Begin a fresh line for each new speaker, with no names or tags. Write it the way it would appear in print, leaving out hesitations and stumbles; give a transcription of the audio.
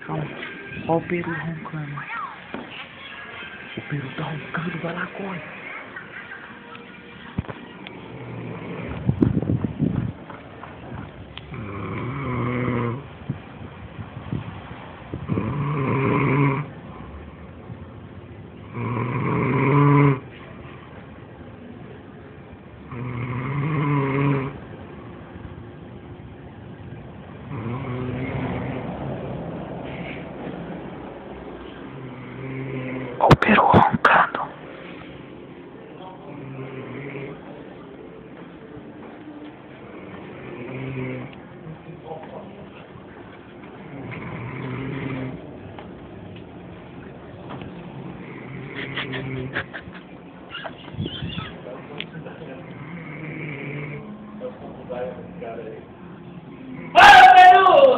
Calma. Ó o Peru roncando. O Peru tá roncando, vai lá, corre. Ó o Peru roncando.
Para, Peru!